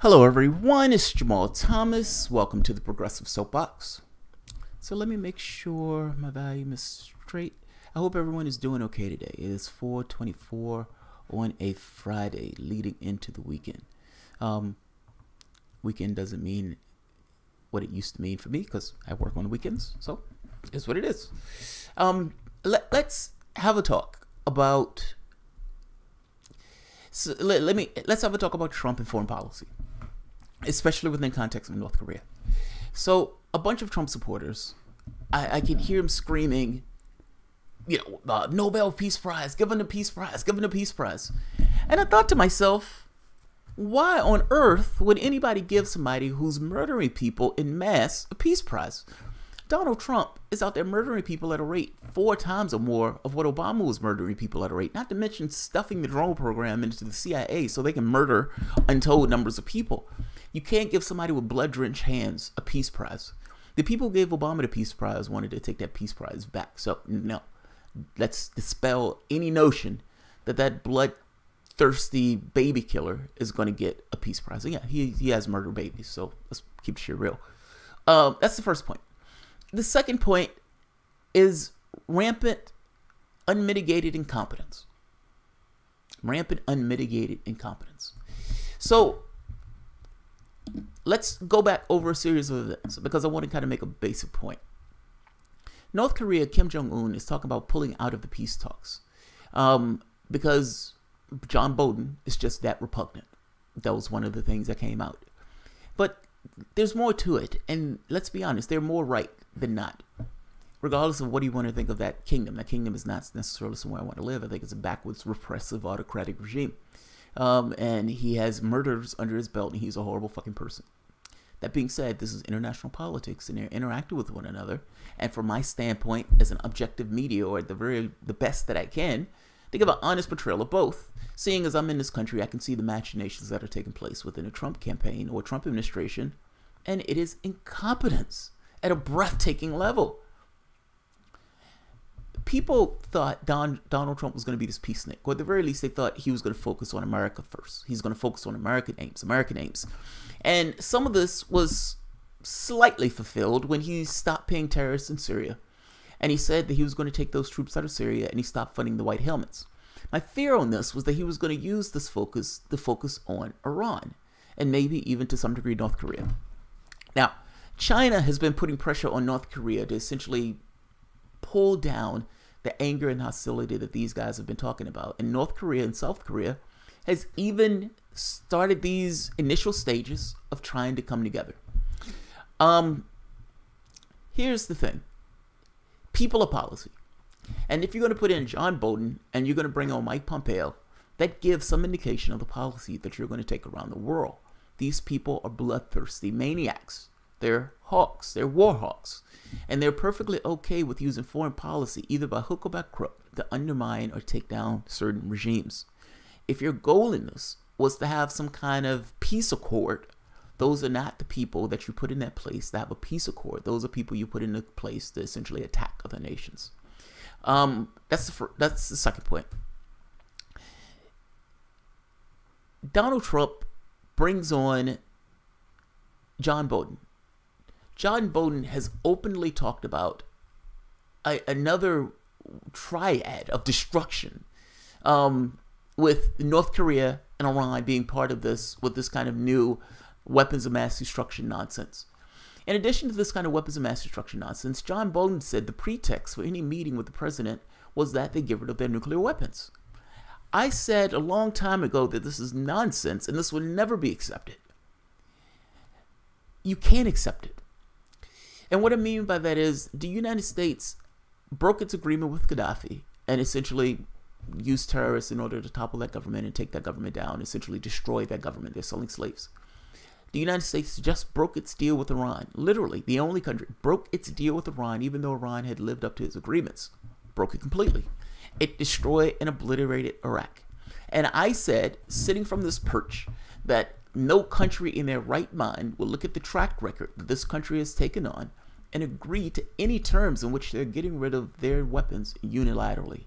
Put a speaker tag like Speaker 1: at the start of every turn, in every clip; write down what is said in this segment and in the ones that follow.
Speaker 1: Hello everyone, it's Jamal Thomas. Welcome to the Progressive Soapbox. So let me make sure my volume is straight. I hope everyone is doing okay today. It is 4:24 on a Friday leading into the weekend. Weekend doesn't mean what it used to mean for me because I work on the weekends, so it's what it is. Let's have a talk about let's have a talk about Trump and foreign policy, especially within the context of North Korea. So a bunch of Trump supporters, I can hear them screaming, Nobel Peace Prize, give him the Peace Prize, give him the Peace Prize. And I thought to myself, why on earth would anybody give somebody who's murdering people in mass a Peace Prize? Donald Trump is out there murdering people at a rate 4 times or more of what Obama was murdering people at a rate, not to mention stuffing the drone program into the CIA so they can murder untold numbers of people. You can't give somebody with blood-drenched hands a Peace Prize. The people who gave Obama the Peace Prize wanted to take that Peace Prize back. So, no. Let's dispel any notion that that bloodthirsty baby killer is going to get a Peace Prize. And yeah, he has murdered babies, so let's keep shit real. That's the first point. The second point is rampant, unmitigated incompetence. Rampant, unmitigated incompetence. So let's go back over a series of events because I want to kind of make a basic point. North Korea, Kim Jong-un is talking about pulling out of the peace talks because John Bolton is just that repugnant. That was one of the things that came out. But there's more to it, and let's be honest, they're more right than not. Regardless of what you want to think of that kingdom is not necessarily somewhere I want to live. I think it's a backwards, repressive, autocratic regime. And he has murders under his belt, and he's a horrible fucking person. That being said, this is international politics, and they're interacting with one another. And from my standpoint, as an objective media, or at the best that I can, to give an honest portrayal of both. Seeing as I'm in this country, I can see the machinations that are taking place within the Trump campaign or Trump administration, and it is incompetence at a breathtaking level. People thought Donald Trump was going to be this peacenik, or at the very least, they thought he was going to focus on America first. He's going to focus on American aims. And some of this was slightly fulfilled when he stopped paying terrorists in Syria. And he said that he was going to take those troops out of Syria, and he stopped funding the White Helmets. My fear on this was that he was going to use this focus to focus on Iran, and maybe even to some degree North Korea. Now, China has been putting pressure on North Korea to essentially pull down the anger and hostility that these guys have been talking about. And North Korea and South Korea has even started these initial stages of trying to come together. Here's the thing. People are policy. And if you're going to put in John Bolton and you're going to bring on Mike Pompeo, that gives some indication of the policy that you're going to take around the world. These people are bloodthirsty maniacs. They're hawks. They're war hawks. And they're perfectly okay with using foreign policy, either by hook or by crook, to undermine or take down certain regimes. If your goal in this was to have some kind of peace accord, those are not the people that you put in that place to have a peace accord. Those are people you put in a place to essentially attack other nations. That's the second point. Donald Trump brings on John Bolton. John Bolton has openly talked about another triad of destruction, with North Korea and Iran being part of this, with this kind of new weapons of mass destruction nonsense. In addition to this kind of weapons of mass destruction nonsense, John Bolton said the pretext for any meeting with the president was that they get rid of their nuclear weapons. I said a long time ago that this is nonsense and this would never be accepted. You can't accept it. And what I mean by that is the United States broke its agreement with Gaddafi and essentially used terrorists in order to topple that government and take that government down, essentially destroy that government. They're selling slaves. The United States just broke its deal with Iran. Literally, the only country broke its deal with Iran, even though Iran had lived up to its agreements. Broke it completely. It destroyed and obliterated Iraq. And I said, sitting from this perch, that no country in their right mind will look at the track record that this country has taken on and agree to any terms in which they're getting rid of their weapons unilaterally.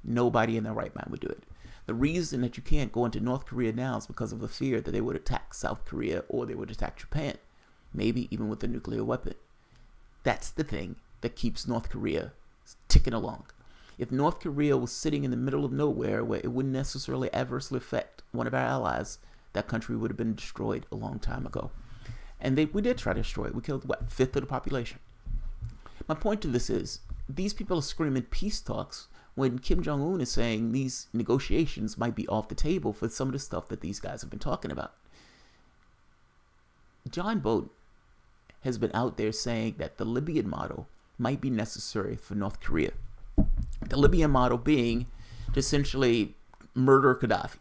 Speaker 1: Nobody in their right mind would do it. The reason that you can't go into North Korea now is because of the fear that they would attack South Korea or they would attack Japan, maybe even with a nuclear weapon. That's the thing that keeps North Korea ticking along. If North Korea was sitting in the middle of nowhere where it wouldn't necessarily adversely affect one of our allies, that country would have been destroyed a long time ago. And we did try to destroy it. We killed, what, 1/5 of the population. My point to this is, these people are screaming peace talks when Kim Jong-un is saying these negotiations might be off the table for some of the stuff that these guys have been talking about. John Bolton has been out there saying that the Libyan model might be necessary for North Korea. The Libyan model being to essentially murder Gaddafi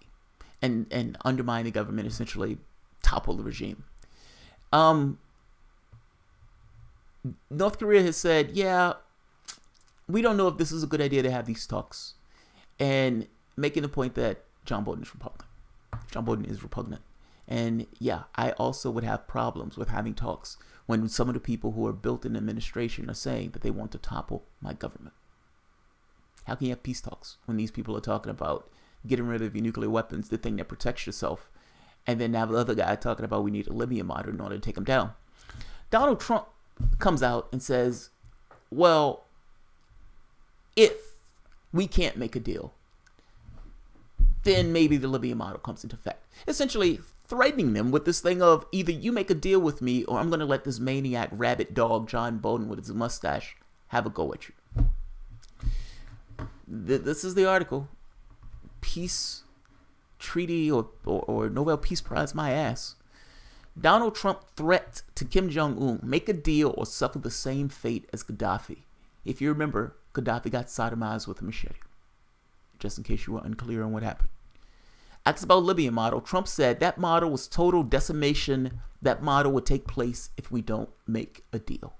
Speaker 1: and undermine the government, essentially topple the regime. North Korea has said, yeah, we don't know if this is a good idea to have these talks, and making the point that John Bolton is repugnant. John Bolton is repugnant. And yeah, I also would have problems with having talks when some of the people who are built in administration are saying that they want to topple my government. How can you have peace talks when these people are talking about getting rid of your nuclear weapons, the thing that protects yourself, and then have the other guy talking about we need a Libyan model in order to take them down? Donald Trump comes out and says, well, if we can't make a deal, then maybe the Libyan model comes into effect. Essentially threatening them with this thing of either you make a deal with me or I'm going to let this maniac rabbit dog John Bolton with his mustache have a go at you. This is the article. Peace treaty or Nobel Peace Prize, my ass. Donald Trump threat to Kim Jong-un, make a deal or suffer the same fate as Gaddafi. If you remember, Gaddafi got sodomized with a machete. Just in case you were unclear on what happened. Asked about Libyan model, Trump said that model was total decimation. That model would take place if we don't make a deal.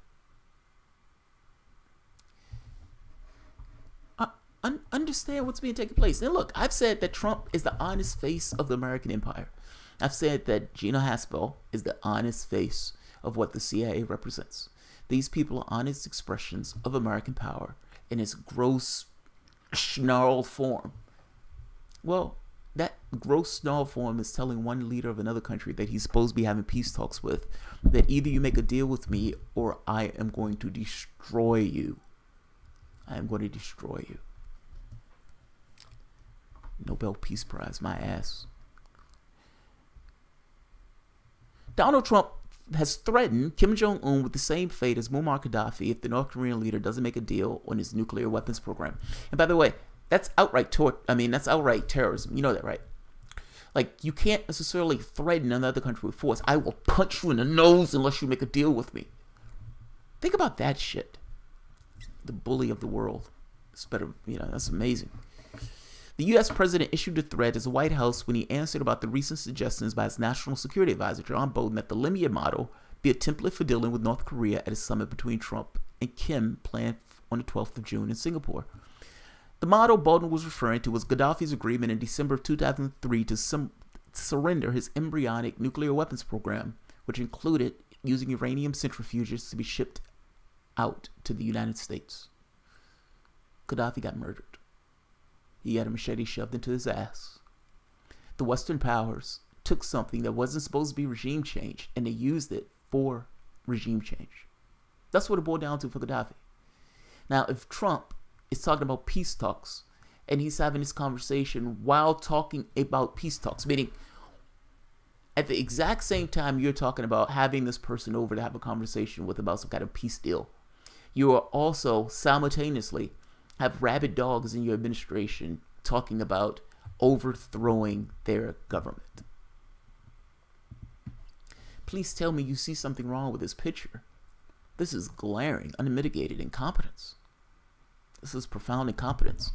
Speaker 1: Understand what's being taken place. And look, I've said that Trump is the honest face of the American empire. I've said that Gina Haspel is the honest face of what the CIA represents. These people are honest expressions of American power in its gross, snarled form. Well, that gross, snarled form is telling one leader of another country that he's supposed to be having peace talks with that either you make a deal with me or I am going to destroy you. I am going to destroy you. Nobel Peace Prize, my ass. Donald Trump has threatened Kim Jong-un with the same fate as Muammar Gaddafi if the North Korean leader doesn't make a deal on his nuclear weapons program. And by the way, that's outright that's outright terrorism. You know that, right? Like, you can't necessarily threaten another country with force. I will punch you in the nose unless you make a deal with me. Think about that shit. The bully of the world. It's better, that's amazing. The U.S. president issued a threat as the White House when he answered about the recent suggestions by his national security advisor, John Bolton, that the Libyan model be a template for dealing with North Korea at a summit between Trump and Kim planned on the 12th of June in Singapore. The model Bolton was referring to was Gaddafi's agreement in December of 2003 to surrender his embryonic nuclear weapons program, which included using uranium centrifuges to be shipped out to the United States. Gaddafi got murdered. He had a machete shoved into his ass. The Western powers took something that wasn't supposed to be regime change and they used it for regime change. That's what it boiled down to for Gaddafi. Now, if Trump is talking about peace talks and he's having this conversation while talking about peace talks, meaning at the exact same time you're talking about having this person over to have a conversation with about some kind of peace deal, you are also simultaneously have rabid dogs in your administration talking about overthrowing their government. Please tell me you see something wrong with this picture. This is glaring, unmitigated incompetence. This is profound incompetence.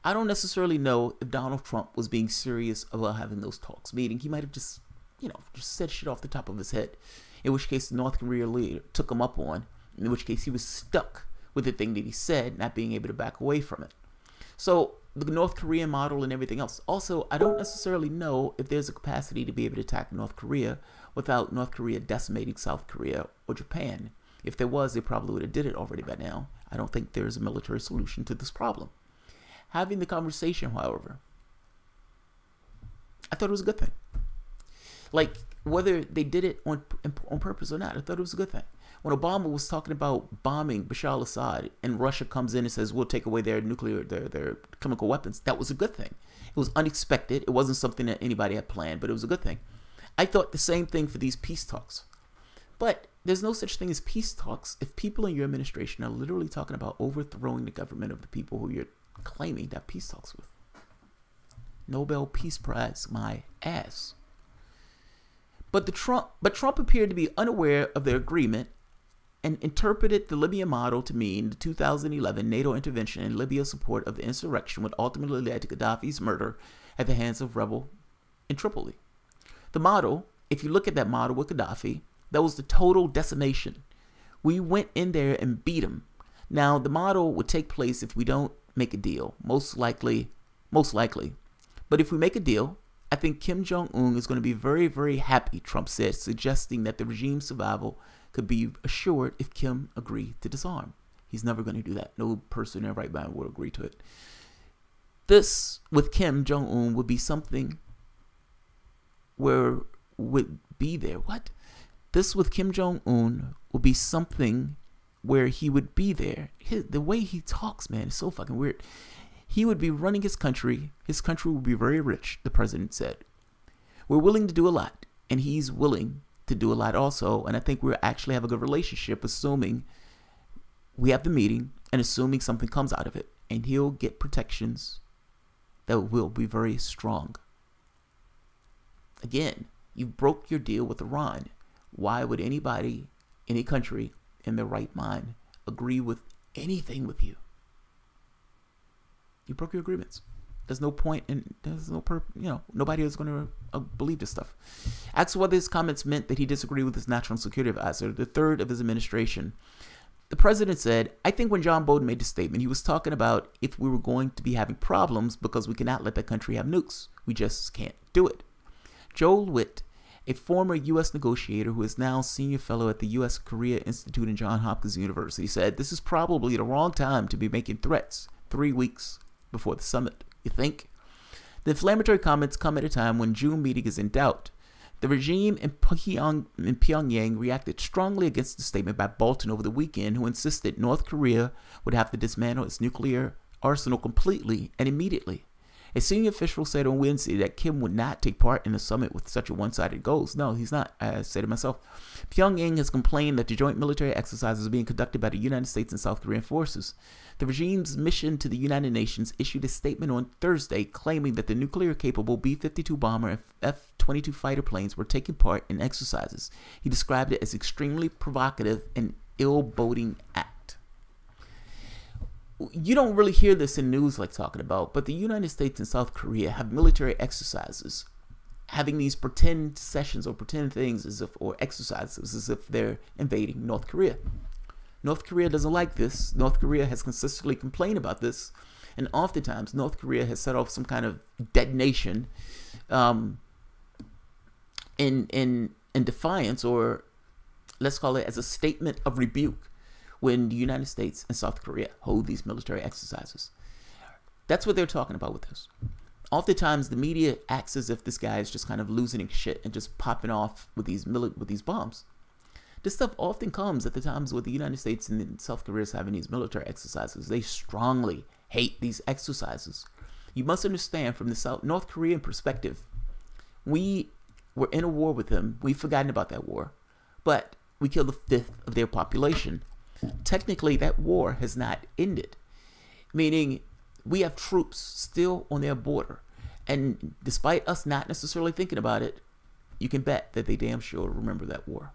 Speaker 1: I don't necessarily know if Donald Trump was being serious about having those talks, meaning he might have just said shit off the top of his head, in which case the North Korean leader took him up on, in which case he was stuck with the thing that he said, not being able to back away from it. So the North Korean model and everything else. Also, I don't necessarily know if there's a capacity to be able to attack North Korea without North Korea decimating South Korea or Japan. If there was, they probably would have did it already by now. I don't think there's a military solution to this problem. Having the conversation, however, I thought it was a good thing. Like, whether they did it on purpose or not, I thought it was a good thing. When Obama was talking about bombing Bashar al-Assad and Russia comes in and says, we'll take away their their chemical weapons, that was a good thing. It was unexpected. It wasn't something that anybody had planned, but it was a good thing. I thought the same thing for these peace talks. But there's no such thing as peace talks if people in your administration are literally talking about overthrowing the government of the people who you're claiming to have peace talks with. Nobel Peace Prize, my ass. But Trump appeared to be unaware of the agreement and interpreted the Libyan model to mean the 2011 NATO intervention in Libya's support of the insurrection would ultimately lead to Gaddafi's murder at the hands of rebel in Tripoli. The model, if you look at that model with Gaddafi, that was the total decimation. We went in there and beat him. Now, the model would take place if we don't make a deal, most likely. But if we make a deal, I think Kim Jong-un is going to be very, very happy, Trump said, suggesting that the regime's survival could be assured if Kim agreed to disarm. He's never going to do that. No person in their right mind will agree to it. This, with Kim Jong-un, would be something where would be there. What? This with Kim Jong-un would be something where he would be there. The way he talks, man, is so fucking weird. He would be running his country. His country would be very rich, the president said. We're willing to do a lot, and he's willing to do a lot also. And I think we'll actually have a good relationship, assuming we have the meeting and assuming something comes out of it. And he'll get protections that will be very strong. Again, you broke your deal with Iran. Why would anybody, any country in their right mind, agree with anything with you? You broke your agreements. There's no point and there's no nobody is going to believe this stuff. Asked whether his comments meant that he disagreed with his national security advisor, the third of his administration. The president said, I think when John Bolton made the statement, he was talking about if we were going to be having problems because we cannot let that country have nukes. We just can't do it. Joel Witt, a former U.S. negotiator who is now senior fellow at the U.S. Korea Institute in Johns Hopkins University, said this is probably the wrong time to be making threats 3 weeks before the summit. You think? The inflammatory comments come at a time when June meeting is in doubt. The regime in Pyongyang reacted strongly against the statement by Bolton over the weekend, who insisted North Korea would have to dismantle its nuclear arsenal completely and immediately. A senior official said on Wednesday that Kim would not take part in the summit with such a one-sided goals. No, he's not, I said to myself. Pyongyang has complained that the joint military exercises are being conducted by the United States and South Korean forces. The regime's mission to the United Nations issued a statement on Thursday claiming that the nuclear-capable B-52 bomber and F-22 fighter planes were taking part in exercises. He described it as extremely provocative and ill-boding act. You don't really hear this in news like talking about, but the United States and South Korea have military exercises, having these pretend sessions or pretend things as if, or exercises as if they're invading North Korea. North Korea doesn't like this. North Korea has consistently complained about this, and oftentimes North Korea has set off some kind of detonation in defiance, or let's call it as a statement of rebuke, when the United States and South Korea hold these military exercises. That's what they're talking about with this. Oftentimes, the media acts as if this guy is just kind of losing shit and just popping off with these bombs. This stuff often comes at the times where the United States and South Korea is having these military exercises. They strongly hate these exercises. You must understand, from the North Korean perspective, we were in a war with them. We've forgotten about that war. But we killed a fifth of their population. Technically, that war has not ended, meaning we have troops still on their border. And despite us not necessarily thinking about it, you can bet that they damn sure remember that war.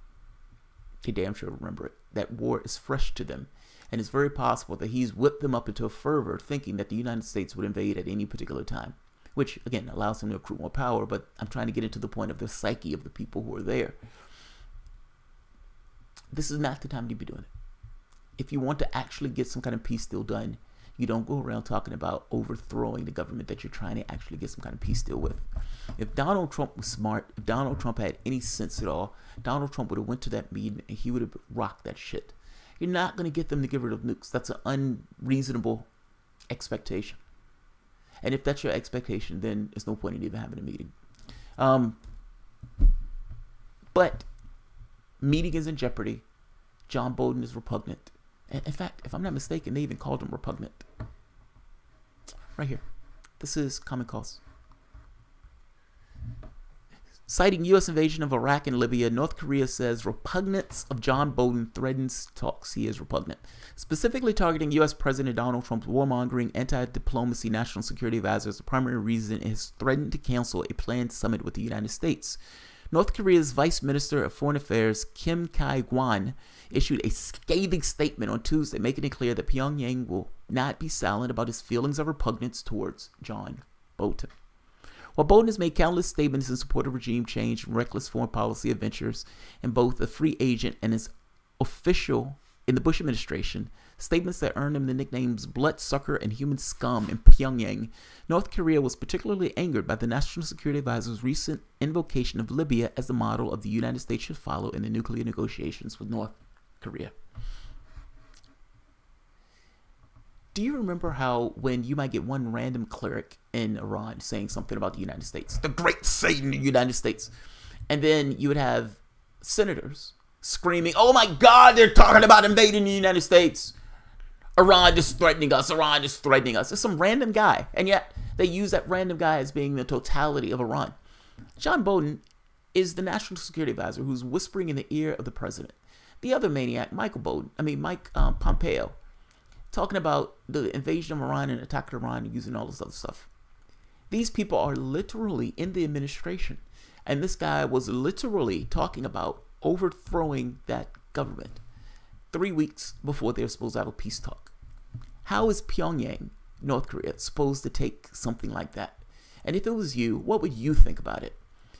Speaker 1: They damn sure remember it. That war is fresh to them. And it's very possible that he's whipped them up into a fervor thinking that the United States would invade at any particular time, which, again, allows him to accrue more power. But I'm trying to get into the point of the psyche of the people who are there. This is not the time to be doing it. If you want to actually get some kind of peace deal done, you don't go around talking about overthrowing the government that you're trying to actually get some kind of peace deal with. If Donald Trump was smart, if Donald Trump had any sense at all, Donald Trump would have went to that meeting and he would have rocked that shit. You're not going to get them to get rid of nukes. That's an unreasonable expectation. And if that's your expectation, then there's no point in even having a meeting. But meeting is in jeopardy. John Bolton is repugnant. In fact, if I'm not mistaken, they even called him repugnant. Right here. This is Common Cause. Citing U.S. invasion of Iraq and Libya, North Korea says repugnance of John Bolton threatens talks. He is repugnant. Specifically targeting U.S. President Donald Trump's warmongering, anti-diplomacy, national security advisor as the primary reason it has threatened to cancel a planned summit with the United States. North Korea's Vice Minister of Foreign Affairs, Kim Kye-gwan, issued a scathing statement on Tuesday, making it clear that Pyongyang will not be silent about his feelings of repugnance towards John Bolton. While Bolton has made countless statements in support of regime change and reckless foreign policy adventures, and both a free agent and as official in the Bush administration, statements that earned him the nicknames bloodsucker and human scum in Pyongyang, North Korea was particularly angered by the National Security Advisor's recent invocation of Libya as the model of the United States should follow in the nuclear negotiations with North Korea. Do you remember how when you might get one random cleric in Iran saying something about the United States, the great Satan of the United States, and then you would have senators screaming, oh my God, they're talking about invading the United States. Iran is threatening us. Iran is threatening us. It's some random guy. And yet they use that random guy as being the totality of Iran. John Bolton is the National Security Advisor who's whispering in the ear of the president. The other maniac, Mike Pompeo, talking about the invasion of Iran and attack of Iran and using all this other stuff. These people are literally in the administration. And this guy was literally talking about overthrowing that government 3 weeks before they were supposed to have a peace talk. How is Pyongyang, North Korea, supposed to take something like that? And if it was you, what would you think about it?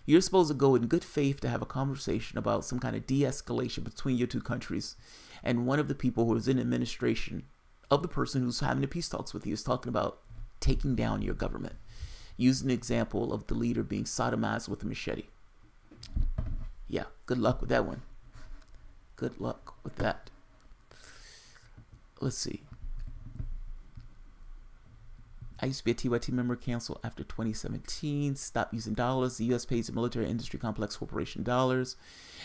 Speaker 1: You're supposed to go in good faith to have a conversation about some kind of de-escalation between your two countries. And one of the people who was in administration of the person who's having the peace talks with you is talking about taking down your government. Using the example of the leader being sodomized with a machete. Yeah, good luck with that one. Good luck with that. Let's see. I used to be a TYT member, canceled after 2017. Stop using dollars. The U.S. pays the military industry complex corporation dollars.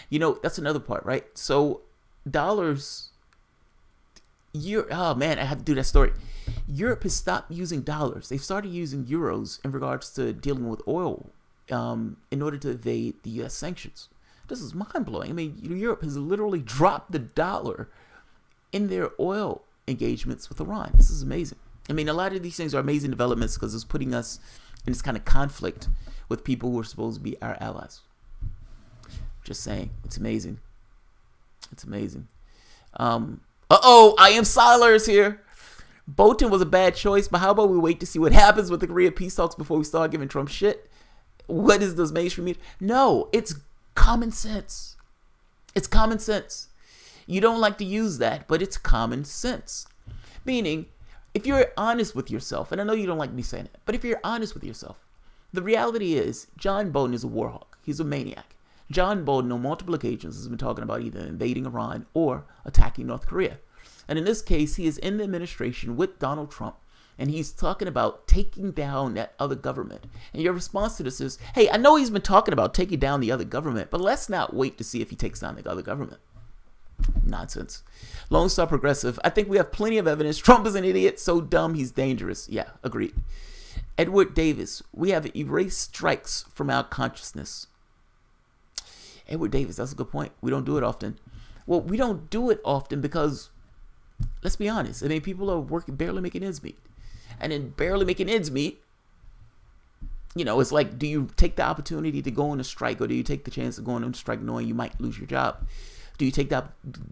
Speaker 1: You know, that's another part, right? So dollars... oh man, I have to do that story. Europe has stopped using dollars. They've started using euros in regards to dealing with oil in order to evade the U.S. sanctions. This is mind-blowing. I mean, Europe has literally dropped the dollar in their oil engagements with Iran. This is amazing. I mean, a lot of these things are amazing developments because it's putting us in this kind of conflict with people who are supposed to be our allies. Just saying. It's amazing. It's amazing. Uh-oh, I am Silers here. Bolton was a bad choice, but how about we wait to see what happens with the Korea peace talks before we start giving Trump shit? What is this mainstream media? No, it's common sense. It's common sense. You don't like to use that, but it's common sense. Meaning, if you're honest with yourself, and I know you don't like me saying it, but if you're honest with yourself, the reality is John Bolton is a war hawk. He's a maniac. John Bolton on multiple occasions has been talking about either invading Iran or attacking North Korea. And in this case, he is in the administration with Donald Trump, and he's talking about taking down that other government. And your response to this is, hey, I know he's been talking about taking down the other government, but let's not wait to see if he takes down the other government. Nonsense. Lone Star Progressive, I think we have plenty of evidence. Trump is an idiot, so dumb he's dangerous. Yeah, agreed. Edward Davis, we have erased strikes from our consciousness. Edward Davis, that's a good point. We don't do it often. Well, we don't do it often because, let's be honest, I mean, people are working, barely making ends meet. And in barely making ends meet, you know, it's like, do you take the opportunity to go on a strike, or do you take the chance of going on a strike knowing you might lose your job? Do you take that,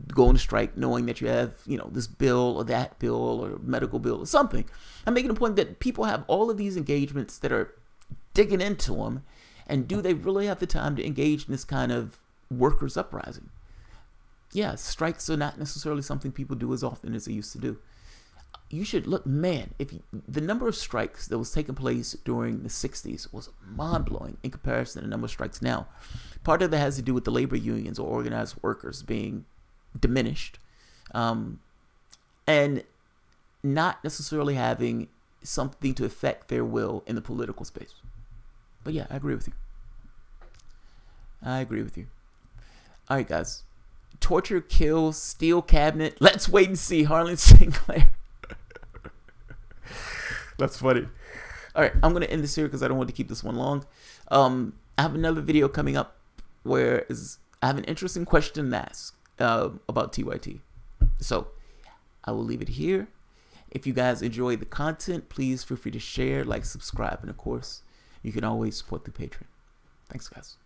Speaker 1: go on a strike knowing that you have, you know, this bill or that bill or medical bill or something? I'm making a point that people have all of these engagements that are digging into them, and do they really have the time to engage in this kind of workers' uprising? Yeah, strikes are not necessarily something people do as often as they used to do. You should look, man, the number of strikes that was taking place during the 60s was mind-blowing in comparison to the number of strikes now. Part of that has to do with the labor unions or organized workers being diminished, and not necessarily having something to affect their will in the political space. But yeah, I agree with you. I agree with you. All right, guys. Torture, kill, steel cabinet. Let's wait and see. Harlan Sinclair. That's funny. All right, I'm going to end this here because I don't want to keep this one long. I have another video coming up where I have an interesting question to ask about TYT. So I will leave it here. If you guys enjoy the content, please feel free to share, like, subscribe, and of course, you can always support the Patreon. Thanks, guys.